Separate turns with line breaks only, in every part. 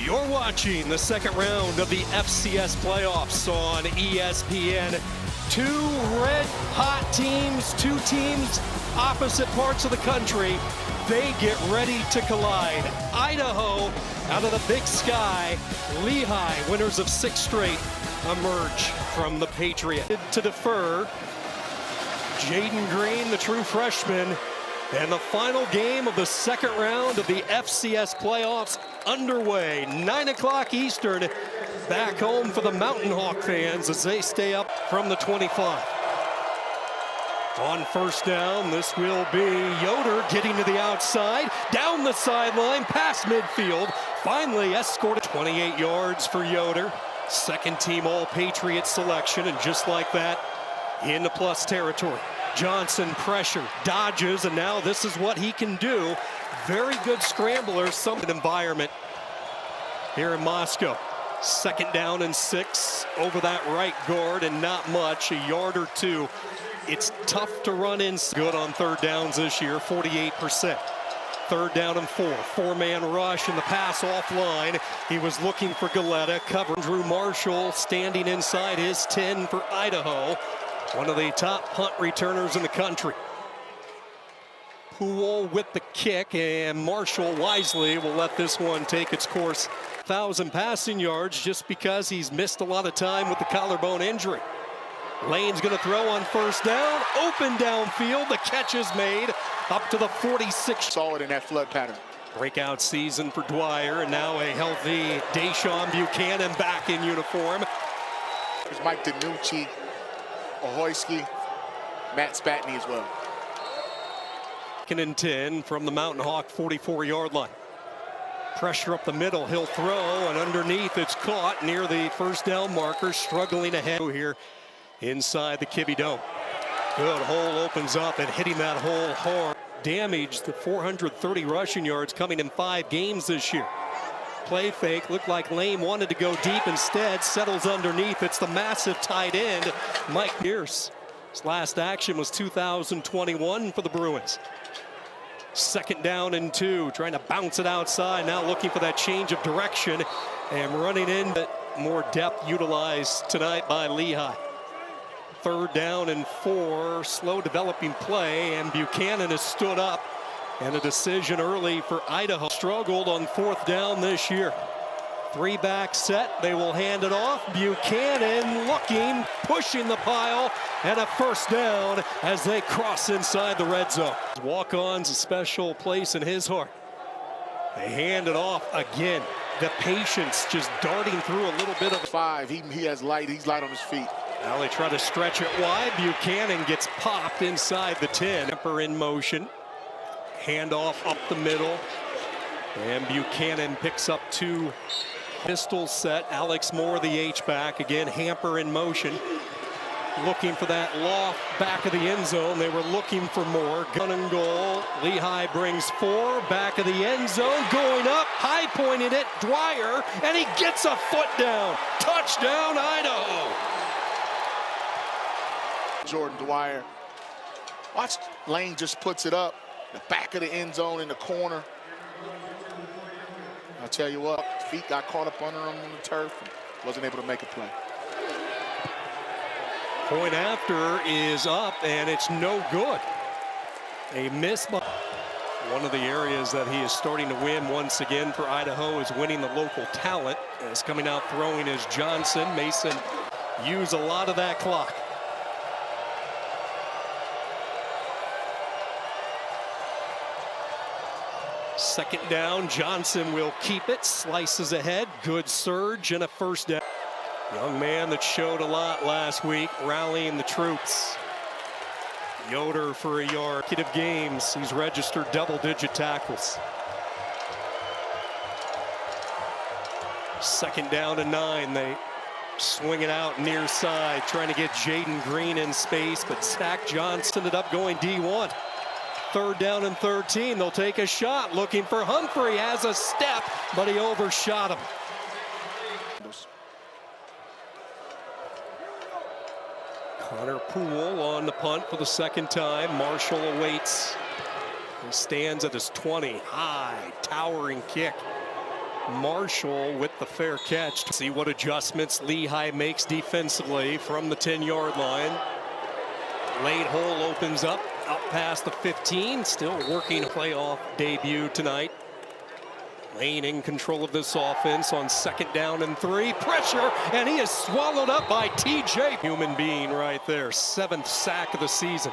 You're watching the second round of the FCS Playoffs on ESPN. Two red-hot teams, two teams opposite parts of the country. They get ready to collide. Idaho out of the Big Sky. Lehigh, winners of 6 straight, emerge from the Patriot. To defer, Jaden Green, the true freshman, and the final game of the second round of the FCS Playoffs underway. 9 o'clock Eastern, back home for the Mountain Hawk fans as they stay up from the 25. On first down, this will be Yoder getting to the outside, down the sideline, past midfield. Finally escorted 28 yards for Yoder. Second team All-Patriot selection, and just like that, into plus territory. Johnson pressure, dodges, and now this is what he can do. Very good scrambler, some environment here in Moscow. Second down and 6 over that right guard, and not much, a yard or two. It's tough to run in. Good on third downs this year, 48%. Third down and 4, four-man rush, and the pass offline. He was looking for Galetta, covered. Drew Marshall standing inside his 10 for Idaho. One of the top punt returners in the country. Poole with the kick, and Marshall wisely will let this one take its course. 1,000 passing yards just because he's missed a lot of time with the collarbone injury. Lane's going to throw on first down, open downfield. The catch is made up to the 46.
Solid in that flood pattern.
Breakout season for Dwyer, and now a healthy Deshaun Buchanan back in uniform.
There's Mike DiNucci, Ahoyski, Matt Spatney as well.
Second and 10 from the Mountain Hawk 44-yard line. Pressure up the middle, he'll throw, and underneath it's caught near the first down marker, struggling ahead here inside the Kibbe Dome. Good, hole opens up and hitting that hole hard. Damaged the 430 rushing yards coming in 5 games this year. Play fake, looked like Lane wanted to go deep instead, settles underneath. It's the massive tight end, Mike Pierce. His last action was 2021 for the Bruins. Second down and 2, trying to bounce it outside, now looking for that change of direction and running in. More depth utilized tonight by Lehigh. Third down and 4, slow developing play, and Buchanan has stood up. And a decision early for Idaho. Struggled on fourth down this year. 3-back set, they will hand it off. Buchanan looking, pushing the pile, and a first down as they cross inside the red zone. Walk-on's a special place in his heart. They hand it off again. The patience just darting through a little bit of
5, he has light, he's light on his feet.
Now they try to stretch it wide. Buchanan gets popped inside the 10. Kemper in motion. Handoff up the middle, and Buchanan picks up 2. Pistol set, Alex Moore the H-back. Again, Hamper in motion. Looking for that loft back of the end zone. They were looking for more. Gun and goal. Lehigh brings 4. Back of the end zone. Going up. High pointing it. Dwyer. And he gets a foot down. Touchdown, Idaho.
Jordan Dwyer. Watch, Lane just puts it up. The back of the end zone in the corner. I'll tell you what, feet got caught up under him on the turf and wasn't able to make a play.
Point after is up, and it's no good. A miss by one of the areas that he is starting to win once again for Idaho is winning the local talent. As coming out throwing is Johnson. Mason used a lot of that clock. Second down, Johnson will keep it, slices ahead, good surge and a first down. Young man that showed a lot last week, rallying the troops. Yoder for a yard. Consecutive games, he's registered double-digit tackles. Second down and 9, they swing it out near side, trying to get Jaden Green in space, but Zach Johnson ended up going D1. Third down and 13, they'll take a shot, looking for Humphrey, has a step, but he overshot him. Connor Poole on the punt for the second time. Marshall awaits. He stands at his 20, high, towering kick. Marshall with the fair catch. See what adjustments Lehigh makes defensively from the 10-yard line. Late hole opens up out past the 15. Still working a playoff debut tonight. Lane in control of this offense on 2nd down and 3. Pressure, and he is swallowed up by TJ. Human being right there. 7th sack of the season.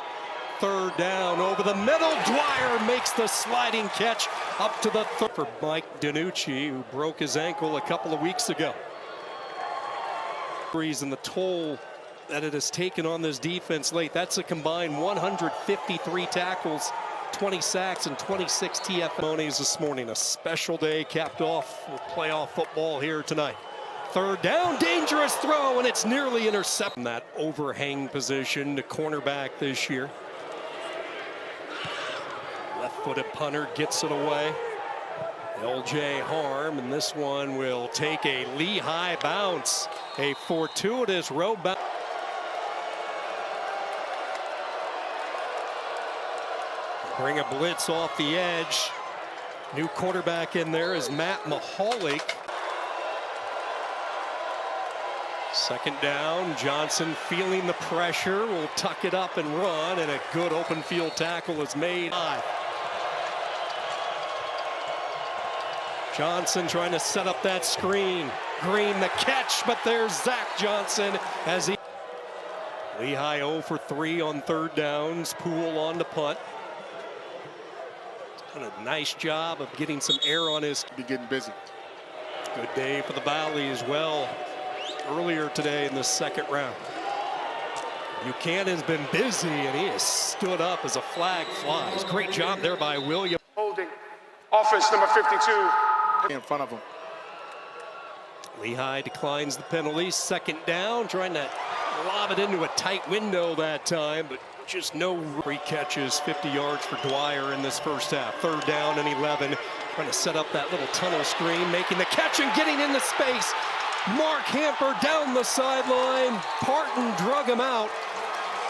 3rd down over the middle. Dwyer makes the sliding catch up to the 3rd for Mike DiNucci, who broke his ankle a couple of weeks ago. And the toll that it has taken on this defense late. That's a combined 153 tackles, 20 sacks, and 26 TFMs this morning. A special day capped off with playoff football here tonight. 3rd down, dangerous throw, and it's nearly intercepted. That overhang position to cornerback this year. Left-footed punter gets it away. LJ Harm, and this one will take a Lehigh bounce. A fortuitous road bounce. Bring a blitz off the edge. New quarterback in there is Matt Mahalik. 2nd down, Johnson feeling the pressure, will tuck it up and run, and a good open field tackle is made. Johnson trying to set up that screen. Green the catch, but there's Zach Johnson as he. Lehigh 0 for 3 on 3rd downs. Poole on the punt. Done a nice job of getting some air on his.
Be getting busy.
Good day for the Valley as well. Earlier today in the 2nd round. Buchanan's been busy, and he has stood up as a flag flies. Great job there by William.
Holding. Offense number 52.
In front of him.
Lehigh declines the penalty. 2nd down, trying to lob it into a tight window that time, but just no. 3 catches, 50 yards for Dwyer in this 1st half. 3rd down and 11. Trying to set up that little tunnel screen, making the catch and getting into space. Mark Hamper down the sideline. Parton drug him out.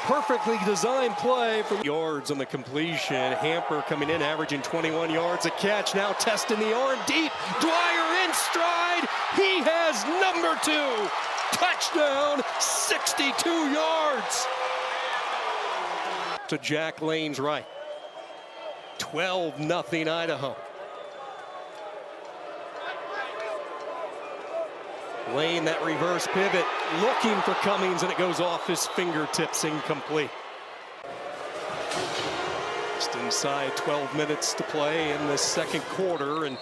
Perfectly designed play for yards on the completion. Hamper coming in, averaging 21 yards a catch. Now testing the arm deep. Dwyer in stride. He has number 2. Touchdown, 62 yards. To Jack Lane's right. 12-0 Idaho. Lane, that reverse pivot, looking for Cummings, and it goes off his fingertips, incomplete. Just inside 12 minutes to play in the 2nd quarter, and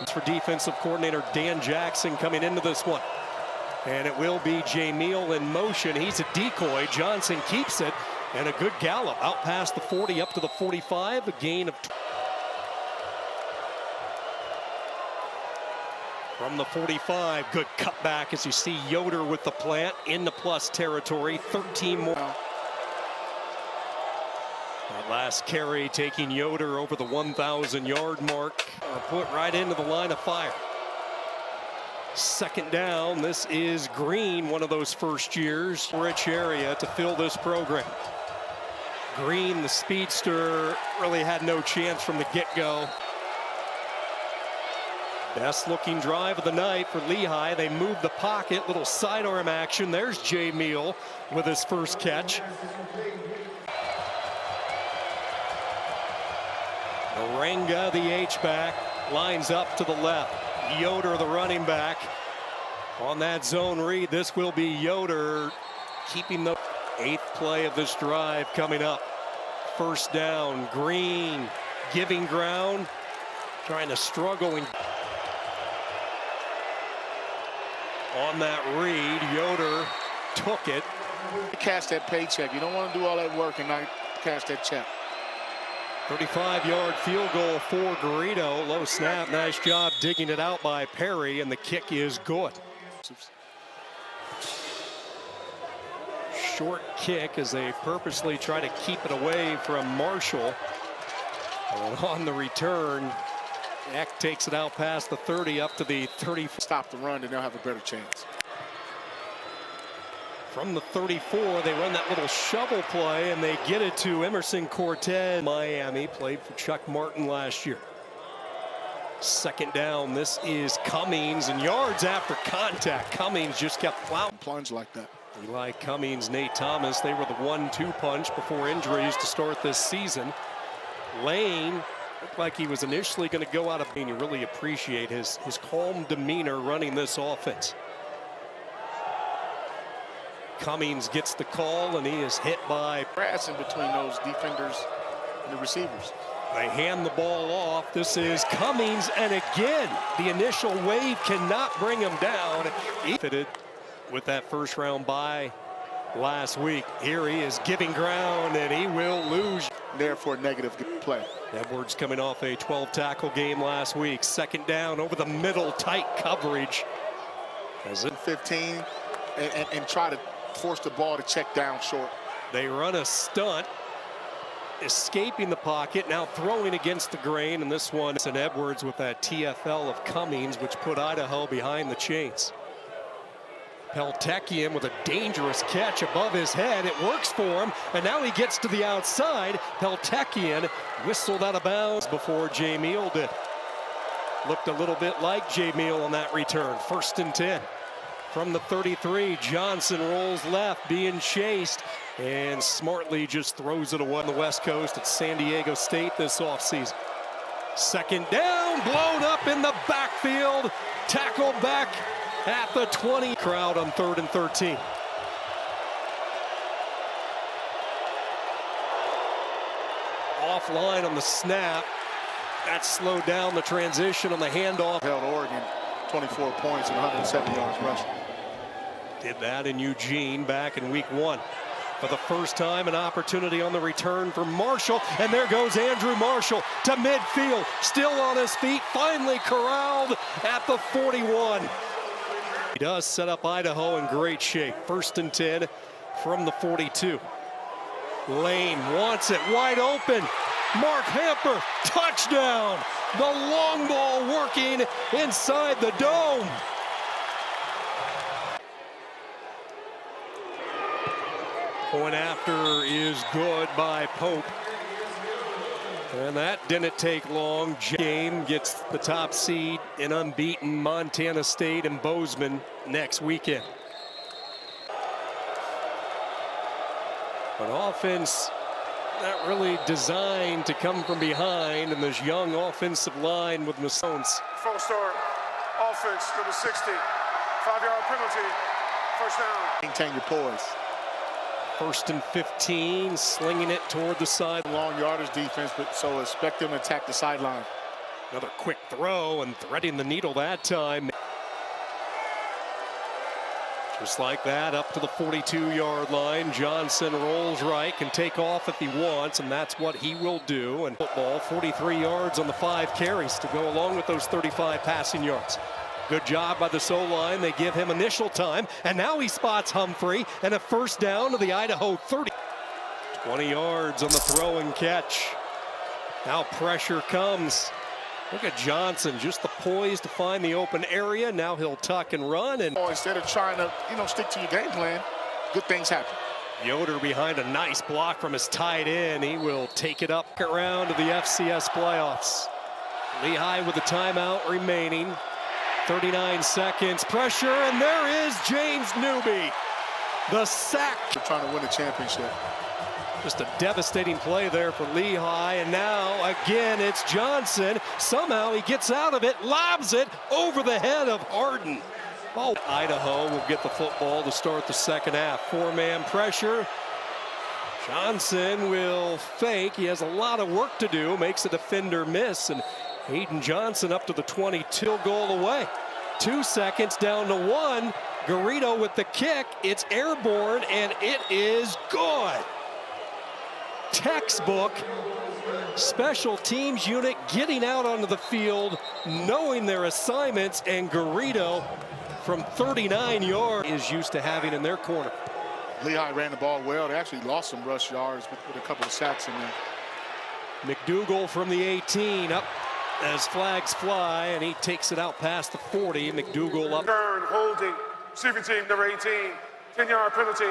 it's for defensive coordinator Dan Jackson coming into this one. And it will be Jameel in motion. He's a decoy. Johnson keeps it, and a good gallop out past the 40 up to the 45, a gain of. From the 45, good cutback as you see Yoder with the plant in the plus territory. 13 more. That last carry taking Yoder over the 1,000-yard mark. Put right into the line of fire. 2nd down. This is Green, one of those first years. Rich area to fill this program. Green, the speedster, really had no chance from the get-go. Best looking drive of the night for Lehigh. They move the pocket, little sidearm action. There's Jameel with his 1st catch. Morenga, the H-back, lines up to the left. Yoder, the running back. On that zone read, this will be Yoder keeping the 8th play of this drive coming up. 1st down, Green giving ground, trying to struggle. On that read, Yoder took it.
Cash that paycheck. You don't want to do all that work and not cash that check.
35-yard field goal for Garrido. Low snap. Nice job digging it out by Perry, and the kick is good. Short kick as they purposely try to keep it away from Marshall. And on the return, Eck takes it out past the 30 up to the 30.
Stop the run and they'll have a better chance.
From the 34, they run that little shovel play and they get it to Emerson Cortez. Miami played for Chuck Martin last year. Second down, this is Cummings, and yards after contact. Cummings just kept plowing.
Plunge like that.
Eli Cummings, Nate Thomas, they were the 1-2 punch before injuries to start this season. Lane looked like he was initially going to go out of pain. You really appreciate his calm demeanor running this offense. Cummings gets the call, and he is hit by
Grass in between those defenders and the receivers.
They hand the ball off. This is Cummings, and again, the initial wave cannot bring him down. He fitted with that first round bye last week. Here he is giving ground, and he will lose.
There for a negative play.
Edwards coming off a 12 tackle game last week. Second down over the middle, tight coverage. As it
15 and try to force the ball to check down short.
They run a stunt, escaping the pocket, now throwing against the grain, and this one is an Edwards with that TFL of Cummings, which put Idaho behind the chains. Peltekian with a dangerous catch above his head. It works for him, and now he gets to the outside. Peltekian whistled out of bounds before Jameel did. Looked a little bit like Jameel on that return. 1st and 10. From the 33, Johnson rolls left, being chased, and smartly just throws it away on the West Coast at San Diego State this offseason. Second down, blown up in the backfield, tackled back at the 20. Crowd on 3rd and 13. Offline on the snap. That slowed down the transition on the handoff.
Held Oregon 24 points and 170 yards rushing.
Did that in Eugene back in week 1. For the first time, an opportunity on the return for Marshall. And there goes Andrew Marshall to midfield. Still on his feet, finally corralled at the 41. He does set up Idaho in great shape. 1st and 10 from the 42. Lane wants it wide open. Mark Hamper, touchdown. The long ball working inside the dome. Point after is good by Pope. And that didn't take long. Game gets the top seed in unbeaten Montana State and Bozeman next weekend. But offense not really designed to come from behind, and this young offensive line with Masons.
False start. Offense, number 60. 5-yard penalty. First down.
Maintain your poise.
1st and 15, slinging it toward the side.
Long yardage defense, but so expect them to attack the sideline.
Another quick throw and threading the needle that time. Just like that, up to the 42-yard line. Johnson rolls right, can take off if he wants, and that's what he will do. And football, 43 yards on the 5 carries to go along with those 35 passing yards. Good job by the O-line. They give him initial time, and now he spots Humphrey, and a first down to the Idaho 30. 20 yards on the throw and catch. Now pressure comes. Look at Johnson, just the poise to find the open area. Now he'll tuck and run. And
instead of trying to, stick to your game plan, good things happen.
Yoder behind a nice block from his tight end. He will take it up around to the FCS playoffs. Lehigh with a timeout remaining. 39 seconds, pressure, and there is James Newby. The sack.
They're trying to win a championship.
Just a devastating play there for Lehigh, and now again it's Johnson. Somehow he gets out of it, lobs it over the head of Harden. Oh, Idaho will get the football to start the second half. 4-man pressure. Johnson will fake. He has a lot of work to do, makes a defender miss, and Hayden Johnson up to the 22 goal away. 2 seconds down to 1. Garrido with the kick. It's airborne, and it is good. Textbook special teams unit getting out onto the field, knowing their assignments, and Garrido from 39 yards is used to having in their corner.
Lehigh ran the ball well. They actually lost some rush yards with a couple of sacks in there.
McDougal from the 18 up as flags fly, and he takes it out past the 40. McDougal up.
Turn, holding, receiving team number 18. 10-yard penalty,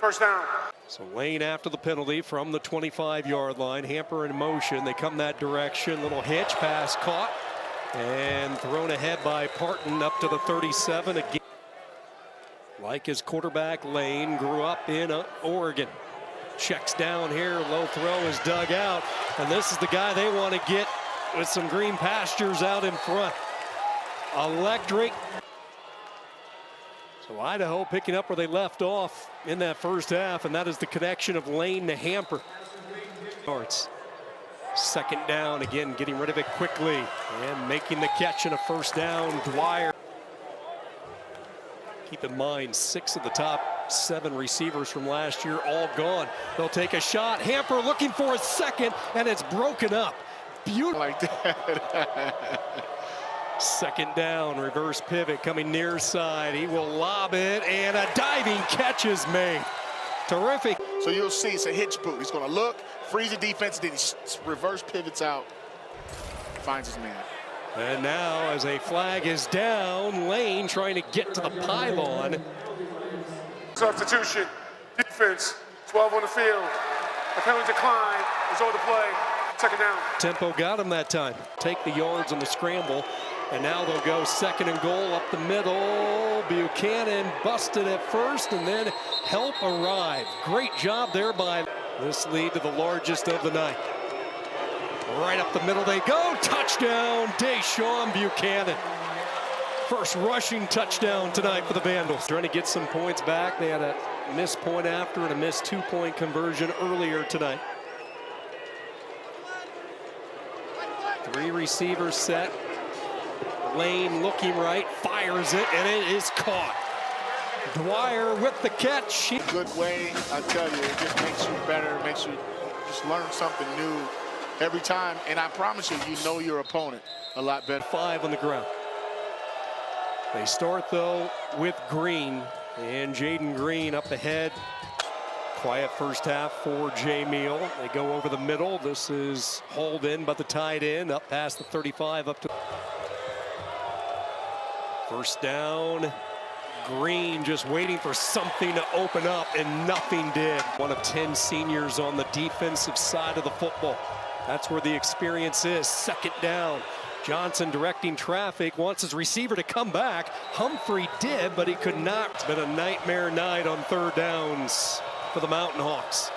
first down.
So Lane after the penalty from the 25-yard line. Hamper in motion. They come that direction. Little hitch pass caught And thrown ahead by Parton up to the 37 again. Like his quarterback, Lane grew up in Oregon. Checks down here, low throw is dug out. And this is the guy they want to get with some green pastures out in front. Electric. So Idaho picking up where they left off in that first half, and that is the connection of Lane to Hamper. Second down, again getting rid of it quickly and making the catch in a first down. Dwyer. Keep in mind, 6 of the top 7 receivers from last year all gone. They'll take a shot. Hamper looking for a second, and it's broken up. Beautiful.
Like that.
Second down, reverse pivot coming near side. He will lob it, and a diving catch is made. Terrific.
So you'll see it's a hitch boot. He's going to look, freeze the defense, then he reverse pivots out, finds his man.
And now, as a flag is down, Lane trying to get to the pylon.
Substitution, defense, 12 on the field. A penalty decline, result of play, second down.
Tempo got him that time. Take the yards on the scramble. And now they'll go second and goal up the middle. Buchanan busted at first, and then help arrived. Great job there by this lead to the largest of the night. Right up the middle they go. Touchdown, Deshaun Buchanan. First rushing touchdown tonight for the Vandals. Trying to get some points back. They had a missed point after and a missed 2-point conversion earlier tonight. 3 receivers set. Lane looking right, fires it, and it is caught. Dwyer with the catch.
Good way, I tell you, it just makes you better, makes you just learn something new every time. And I promise you, you know your opponent a lot better.
5 on the ground. They start, though, with Green, and Jaden Green up ahead. Quiet first half for Jay Meal. They go over the middle. This is hauled in by the tight end, up past the 35, up to... First down, Green just waiting for something to open up, and nothing did. One of 10 seniors on the defensive side of the football. That's where the experience is. Second down, Johnson directing traffic, wants his receiver to come back. Humphrey did, but he could not. It's been a nightmare night on third downs for the Mountain Hawks.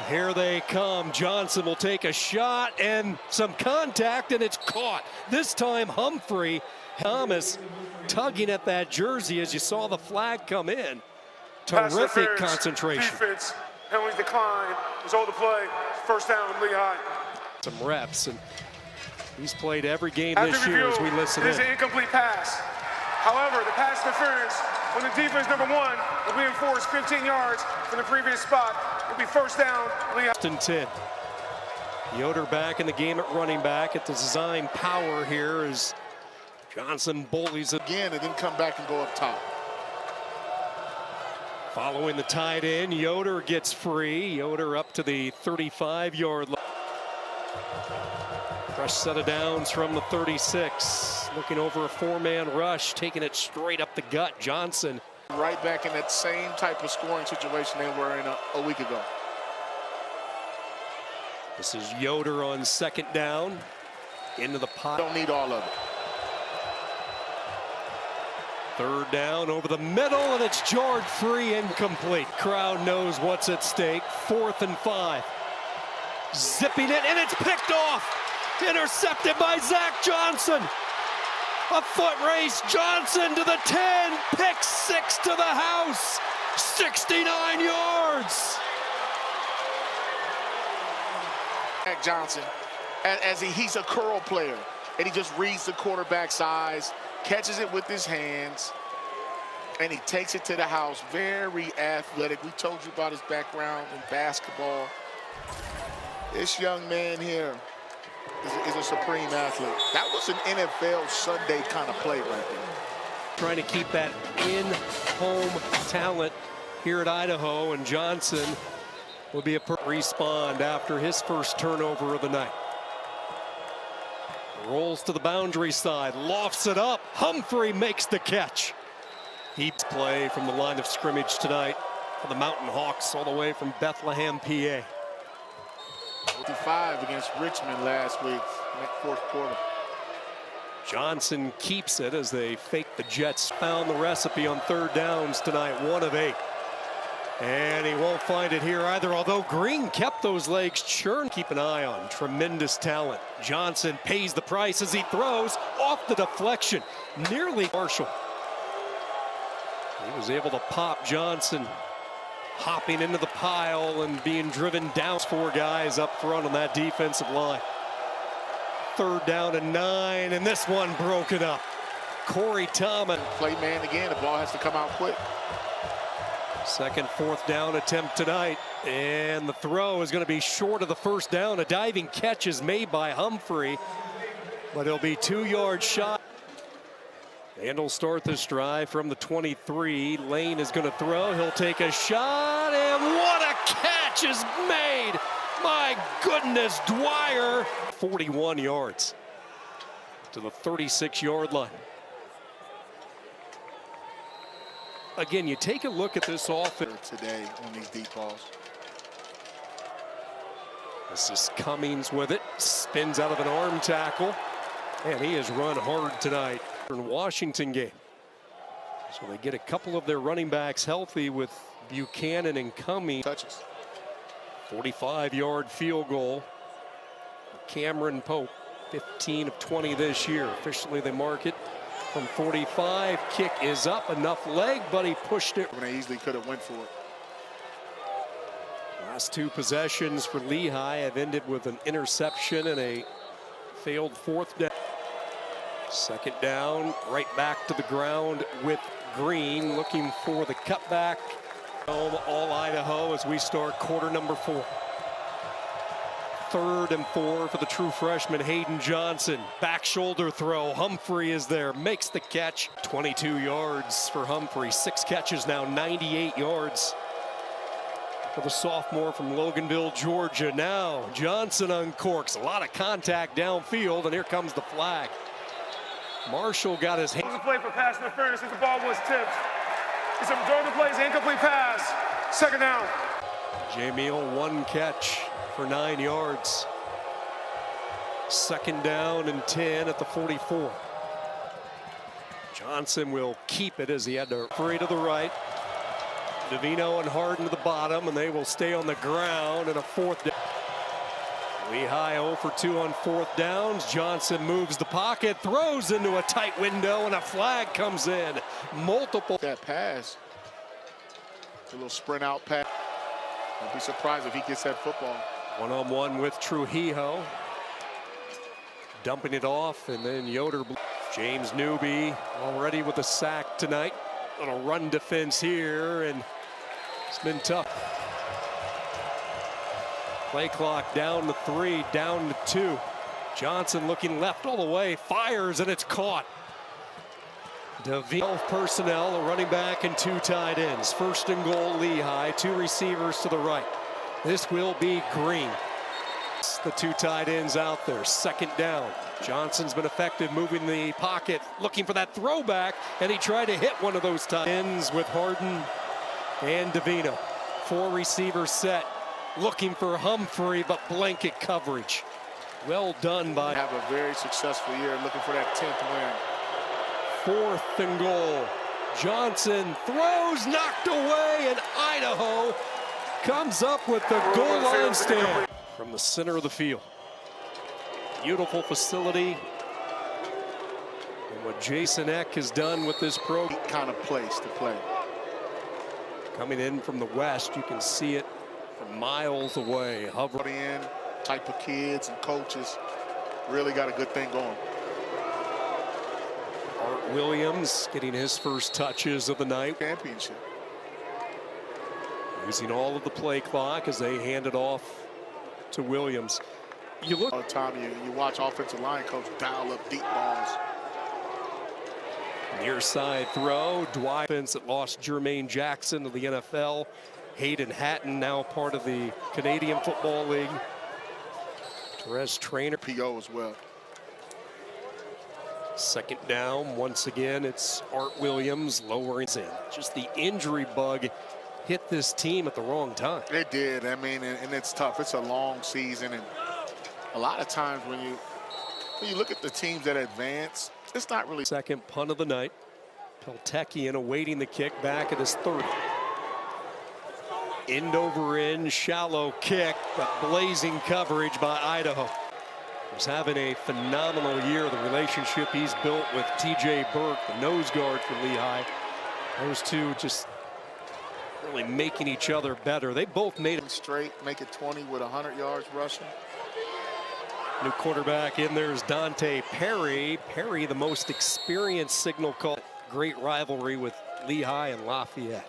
Here they come. Johnson will take a shot and some contact, and it's caught. This time Humphrey. Thomas tugging at that jersey as you saw the flag come in. Terrific concentration.
Defense, penalty decline, result of play, first down, Lehigh.
Some reps, and he's played every game this year as we listen in.
It is an incomplete pass. However, the pass interference when the defense number 1 will be enforced 15 yards from the previous spot. It'll be first down, Lehigh.
10. Yoder back in the game at running back at the design power here as Johnson bullies it
again and then come back and go up top.
Following the tight end, Yoder gets free. Yoder up to the 35-yard line. Fresh set of downs from the 36. Looking over a 4-man rush, taking it straight up the gut. Johnson.
Right back in that same type of scoring situation they were in a week ago.
This is Yoder on second down. Into the pot.
Don't need all of it.
Third down over the middle, and it's jarred free, incomplete. Crowd knows what's at stake. 4th and 5. Zipping it, and it's picked off. Intercepted by Zach Johnson. A foot race. Johnson to the 10. Pick 6 to the house. 69 yards.
Zach Johnson, as he's a curl player, and he just reads the quarterback's eyes, catches it with his hands, and he takes it to the house. Very athletic. We told you about his background in basketball. This young man here is a supreme athlete. That was an NFL Sunday kind of play right there.
Trying to keep that in-home talent here at Idaho, and Johnson will be a respond after his first turnover of the night. Rolls to the boundary side, lofts it up. Humphrey makes the catch. Heaps play from the line of scrimmage tonight for the Mountain Hawks, all the way from Bethlehem, PA.
55 against Richmond last week in that fourth quarter.
Johnson keeps it as they fake the Jets. Found the recipe on third downs tonight, 1 of 8. And he won't find it here either, although Green kept those legs churned. Keep an eye on tremendous talent. Johnson pays the price as he throws off the deflection. Nearly Marshall. He was able to pop Johnson, hopping into the pile and being driven down. 4 guys up front on that defensive line. Third down and 9, and this one broken up. Corey Thomas.
Play man again, the ball has to come out quick.
Second fourth down attempt tonight, and the throw is going to be short of the first down. A diving catch is made by Humphrey, but it'll be 2 yards shot. Vandals start this drive from the 23. Lane is going to throw. He'll take a shot, and what a catch is made! My goodness, Dwyer. 41 yards to the 36-yard line. Again, you take a look at this offense
today on these deep balls.
This is Cummings with it. Spins out of an arm tackle. And he has run hard tonight in Washington game. So they get a couple of their running backs healthy with Buchanan and Cummings.
Touches.
45-yard field goal. Cameron Pope, 15 of 20 this year. Officially, they mark it from 45. Kick is up, enough leg, but he pushed it.
They easily could have went for it.
Last 2 possessions for Lehigh have ended with an interception and a failed fourth down. Second down, right back to the ground with Green, looking for the cutback. All Idaho as we start quarter number 4. 3rd and 4 for the true freshman Hayden Johnson. Back shoulder throw. Humphrey is there, makes the catch. 22 yards for Humphrey. 6 catches now, 98 yards for the sophomore from Loganville, Georgia. Now Johnson uncorks. A lot of contact downfield, and here comes the flag. Marshall got his hand.
It was a play for pass interference as the ball was tipped. It's a majority of the plays, incomplete pass. Second down.
Jameel, 1 catch for 9 yards. Second down and 10 at the 44. Johnson will keep it as he had to free to the right. Davino and Harden to the bottom, and they will stay on the ground in a 4th down. Lehigh 0 for 2 on 4th downs. Johnson moves the pocket, throws into a tight window, and a flag comes in. Multiple.
That pass. A little sprint out pass. I'd be surprised if he gets that football.
One-on-one with Trujillo. Dumping it off, and then Yoder. James Newby already with a sack tonight. Little run defense here, and it's been tough. Play clock down to 3, down to 2. Johnson looking left all the way, fires, and it's caught. DeVille personnel, a running back and 2 tight ends. 1st and goal, Lehigh, 2 receivers to the right. This will be Green. The 2 tight ends out there. 2nd down. Johnson's been effective moving the pocket, looking for that throwback, and he tried to hit one of those tight ends with Harden and Davino. 4 receivers set, looking for Humphrey, but blanket coverage. Well done by.
Have a very successful year, looking for that 10th win.
4th and goal. Johnson throws, knocked away, and Idaho comes up with the goal line stand from the center of the field. Beautiful facility. And what Jason Eck has done with this program.
Kind of place to play.
Coming in from the west, you can see it from miles away. Hovering
in, type of kids and coaches. Really got a good thing going.
Art Williams getting his first touches of the night.
Championship.
Using all of the play clock as they hand it off to Williams. You look.
All the time you watch offensive line coach dial up deep balls.
Near side throw. Dwight that lost Jermaine Jackson to the NFL. Hayden Hatton now part of the Canadian Football League. Therese Trainer.
PO as well.
2nd down. Once again, it's Art Williams lowering in. Just the injury bug hit this team at the wrong time.
It did. I mean, and it's tough. It's a long season, and a lot of times when you When you look at the teams that advance, it's not really.
Second punt of the night. Peltekian awaiting the kick back at his 30. End over end, shallow kick, but blazing coverage by Idaho. He's having a phenomenal year. The relationship he's built with TJ Burke, the nose guard for Lehigh. Those two just really making each other better. They both made it
Straight, make it 20 with 100 yards rushing.
New quarterback in there is Dante Perry. Perry, the most experienced signal call. Great rivalry with Lehigh and Lafayette.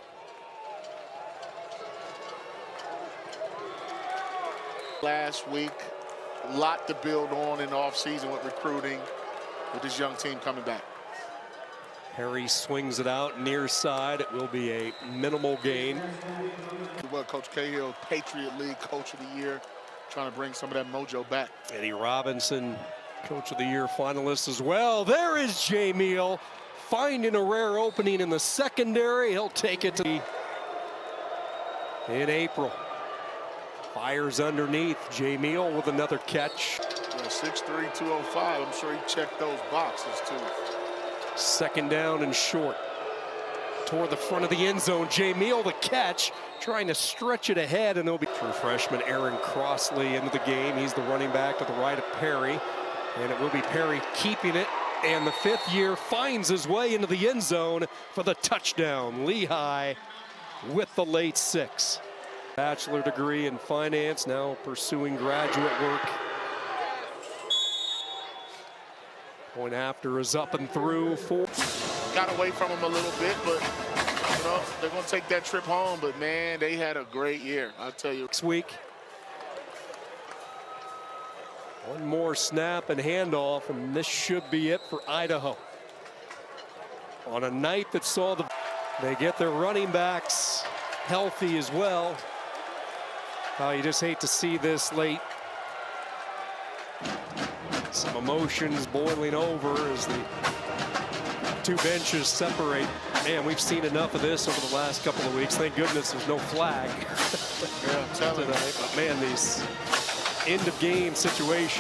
Last week, a lot to build on in the offseason with recruiting, with this young team coming back.
Perry swings it out near side. It will be a minimal gain.
Well, Coach Cahill, Patriot League Coach of the Year, trying to bring some of that mojo back.
Eddie Robinson, Coach of the Year finalist as well. There is Jameel finding a rare opening in the secondary. He'll take it to in April. Fires underneath. Jameel with another catch.
Yeah, 6'3", 205. I'm sure he checked those boxes too.
Second down and short. Toward the front of the end zone. Jameel the catch, trying to stretch it ahead, and it'll be true freshman Aaron Crossley into the game. He's the running back to the right of Perry, and it will be Perry keeping it. And the fifth year finds his way into the end zone for the touchdown. Lehigh with the late 6. Bachelor degree in finance, now pursuing graduate work. Point after is up and through.
Got away from him a little bit, but you know, they're going to take that trip home. But man, they had a great year, I'll tell you.
Next week. One more snap and handoff, and this should be it for Idaho. On a night that saw they get their running backs healthy as well. You just hate to see this late. Some emotions boiling over as the two benches separate. Man, we've seen enough of this over the last couple of weeks. Thank goodness there's no flag
Yeah, I'm telling you.
tonight. But man, these end of game situations.